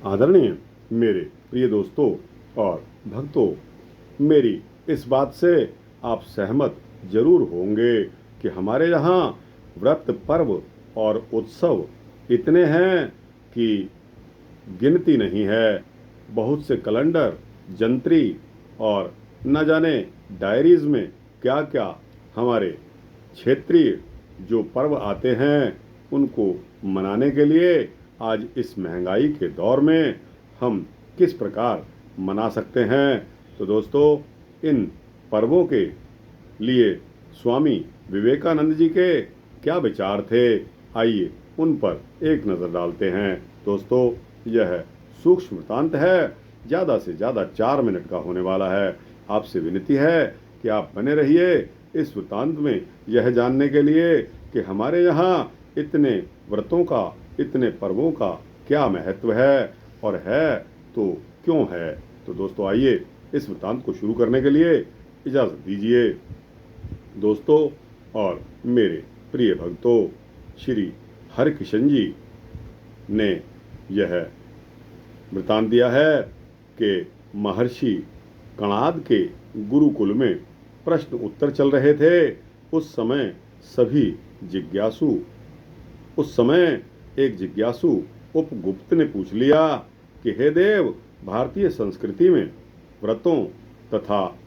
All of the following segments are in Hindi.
आदरणीय मेरे प्रिय दोस्तों और भक्तों, मेरी इस बात से आप सहमत जरूर होंगे कि हमारे यहाँ व्रत, पर्व और उत्सव इतने हैं कि गिनती नहीं है। बहुत से कैलेंडर, जंत्री और न जाने डायरीज में क्या क्या हमारे क्षेत्रीय जो पर्व आते हैं उनको मनाने के लिए आज इस महंगाई के दौर में हम किस प्रकार मना सकते हैं। तो दोस्तों, इन पर्वों के लिए स्वामी विवेकानंद जी के क्या विचार थे, आइए उन पर एक नज़र डालते हैं। दोस्तों, यह सूक्ष्म वृत्तांत है, ज़्यादा से ज़्यादा 4 मिनट का होने वाला है। आपसे विनती है कि आप बने रहिए इस वृत्तांत में यह जानने के लिए कि हमारे यहाँ इतने व्रतों का, इतने पर्वों का क्या महत्व है और है तो क्यों है। तो दोस्तों, आइए इस वृत्तांत को शुरू करने के लिए इजाज़त दीजिए। दोस्तों और मेरे प्रिय भक्तों, श्री हरिकृष्ण जी ने यह वृत्तांत दिया है कि महर्षि कणाद के गुरुकुल में प्रश्न उत्तर चल रहे थे। उस समय एक जिज्ञासु उपगुप्त ने पूछ लिया कि हे देव, भारतीय संस्कृति में व्रतों तथा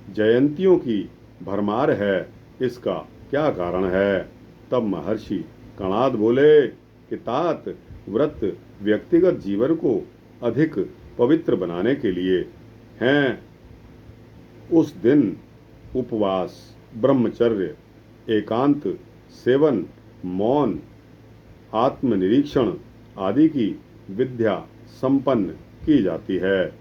जयंतियों की भरमार है, इसका क्या कारण है। तब महर्षि कणाद बोले कि तात, व्रत व्यक्तिगत जीवन को अधिक पवित्र बनाने के लिए हैं। उस दिन उपवास, ब्रह्मचर्य, एकांत, सेवन, मौन, आत्मनिरीक्षण आदि की विद्या संपन्न की जाती है।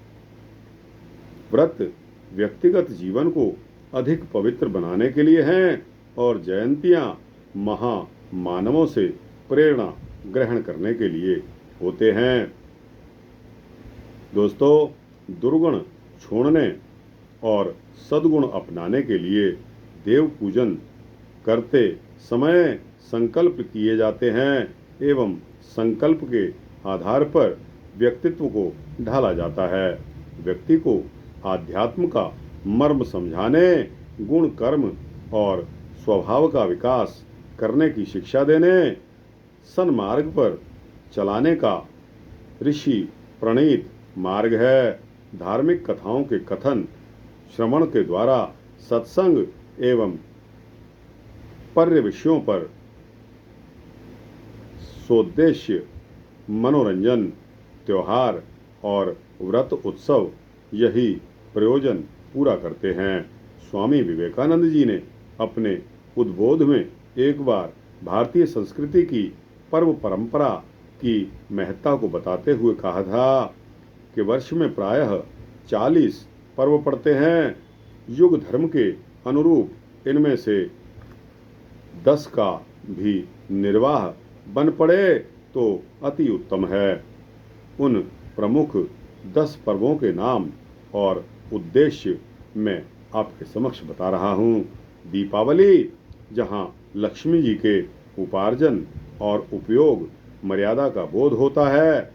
व्रत व्यक्तिगत जीवन को अधिक पवित्र बनाने के लिए हैं और जयंतियां महामानवों से प्रेरणा ग्रहण करने के लिए होते हैं। दोस्तों, दुर्गुण छोड़ने और सद्गुण अपनाने के लिए देव पूजन करते समय संकल्प किए जाते हैं एवं संकल्प के आधार पर व्यक्तित्व को ढाला जाता है। व्यक्ति को आध्यात्म का मर्म समझाने, गुण, कर्म और स्वभाव का विकास करने की शिक्षा देने, सन्मार्ग पर चलाने का ऋषि प्रणीत मार्ग है। धार्मिक कथाओं के कथन श्रवण के द्वारा सत्संग एवं पर्यविषयों पर सोद्देश्य मनोरंजन, त्योहार और व्रत उत्सव यही प्रयोजन पूरा करते हैं। स्वामी विवेकानंद जी ने अपने उद्बोध में एक बार भारतीय संस्कृति की पर्व परंपरा की महत्ता को बताते हुए कहा था कि वर्ष में प्रायः 40 पर्व पड़ते हैं। युग धर्म के अनुरूप इनमें से 10 का भी निर्वाह बन पड़े तो अति उत्तम है। उन प्रमुख 10 पर्वों के नाम और उद्देश्य मैं आपके समक्ष बता रहा हूँ। दीपावली, जहाँ लक्ष्मी जी के उपार्जन और उपयोग मर्यादा का बोध होता है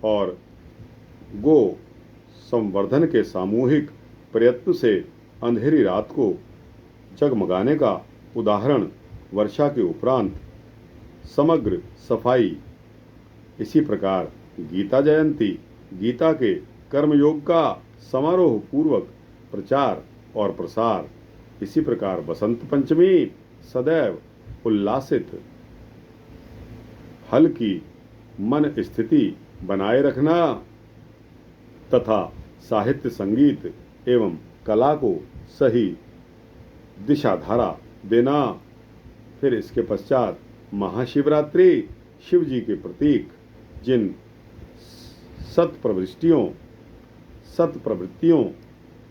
और गो संवर्धन के सामूहिक प्रयत्न से अंधेरी रात को जगमगाने का उदाहरण वर्षा के उपरांत समग्र सफाई। इसी प्रकार गीता जयंती, गीता के कर्मयोग का समारोह पूर्वक प्रचार और प्रसार। इसी प्रकार बसंत पंचमी, सदैव उल्लासित हल की मन स्थिति बनाए रखना तथा साहित्य, संगीत एवं कला को सही दिशाधारा देना। फिर इसके पश्चात महाशिवरात्रि, शिव जी के प्रतीक जिन सत्प्रवृत्तियों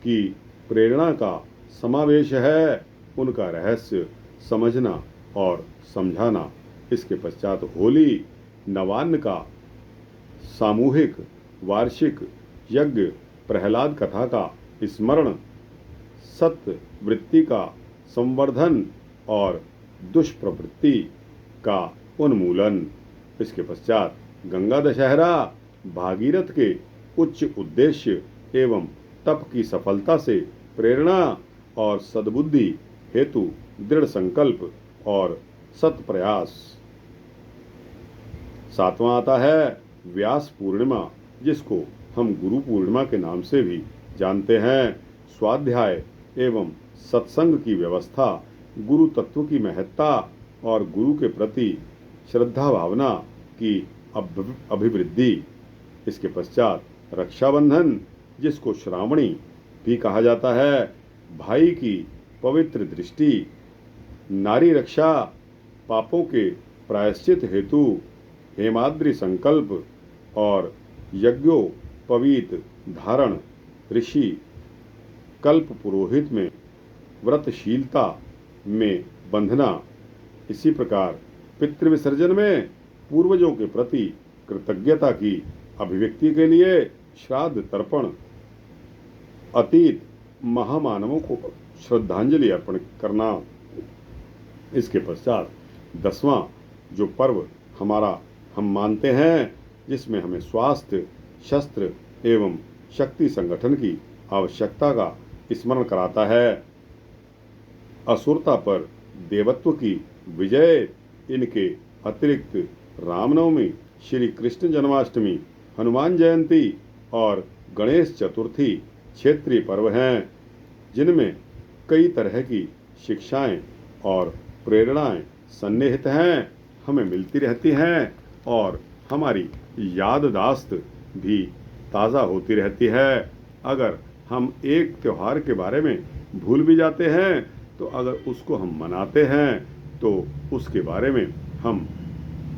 की प्रेरणा का समावेश है, उनका रहस्य समझना और समझाना। इसके पश्चात होली, नवान्न का सामूहिक वार्षिक यज्ञ, प्रहलाद कथा का स्मरण, सत्य वृत्ति का संवर्धन और दुष्प्रवृत्ति का उन्मूलन। इसके पश्चात गंगा दशहरा, भागीरथ के उच्च उद्देश्य एवं तप की सफलता से प्रेरणा और सद्बुद्धि हेतु दृढ़ संकल्प और सत प्रयास। सातवां आता है व्यास पूर्णिमा, जिसको हम गुरु पूर्णिमा के नाम से भी जानते हैं। स्वाध्याय एवं सत्संग की व्यवस्था, गुरु तत्व की महत्ता और गुरु के प्रति श्रद्धा भावना की अभिवृद्धि। इसके पश्चात रक्षाबंधन, जिसको श्रावणी भी कहा जाता है, भाई की पवित्र दृष्टि, नारी रक्षा, पापों के प्रायश्चित हेतु हेमाद्रि संकल्प और यज्ञोपवीत धारण, ऋषि कल्प पुरोहित में व्रतशीलता में बंधना। इसी प्रकार पितृविसर्जन में पूर्वजों के प्रति कृतज्ञता की अभिव्यक्ति के लिए श्राद्ध तर्पण, अतीत महामानवों को श्रद्धांजलि अर्पण करना। इसके पश्चात 10वां जो पर्व हम मानते हैं, जिसमें हमें स्वास्थ्य, शस्त्र एवं शक्ति संगठन की आवश्यकता का स्मरण कराता है। असुरता पर देवत्व की विजय। इनके अतिरिक्त रामनवमी, श्री कृष्ण जन्माष्टमी, हनुमान जयंती और गणेश चतुर्थी क्षेत्रीय पर्व हैं, जिनमें कई तरह की शिक्षाएं और प्रेरणाएं सन्निहित हैं, हमें मिलती रहती हैं और हमारी याददाश्त भी ताज़ा होती रहती है। अगर हम एक त्यौहार के बारे में भूल भी जाते हैं, तो अगर उसको हम मनाते हैं तो उसके बारे में हम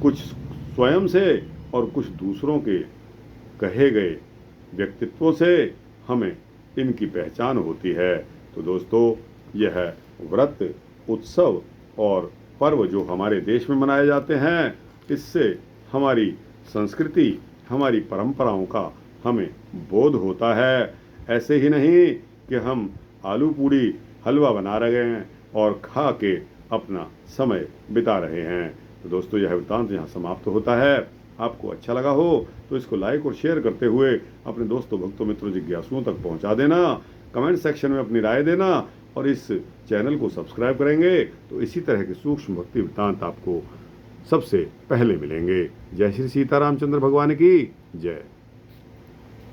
कुछ स्वयं से और कुछ दूसरों के कहे गए व्यक्तित्वों से हमें इनकी पहचान होती है। तो दोस्तों, यह व्रत, उत्सव और पर्व जो हमारे देश में मनाए जाते हैं, इससे हमारी संस्कृति, हमारी परंपराओं का हमें बोध होता है। ऐसे ही नहीं कि हम आलू पूड़ी हलवा बना रहे हैं और खा के अपना समय बिता रहे हैं। तो दोस्तों, यह वृत्तांत यहाँ समाप्त होता है। आपको अच्छा लगा हो तो इसको लाइक और शेयर करते हुए अपने दोस्तों, भक्तों, मित्रों, जिज्ञासुओं तक पहुँचा देना। कमेंट सेक्शन में अपनी राय देना और इस चैनल को सब्सक्राइब करेंगे तो इसी तरह के सूक्ष्म भक्ति वृत्तांत आपको सबसे पहले मिलेंगे। जय श्री सीतारामचंद्र भगवान की जय।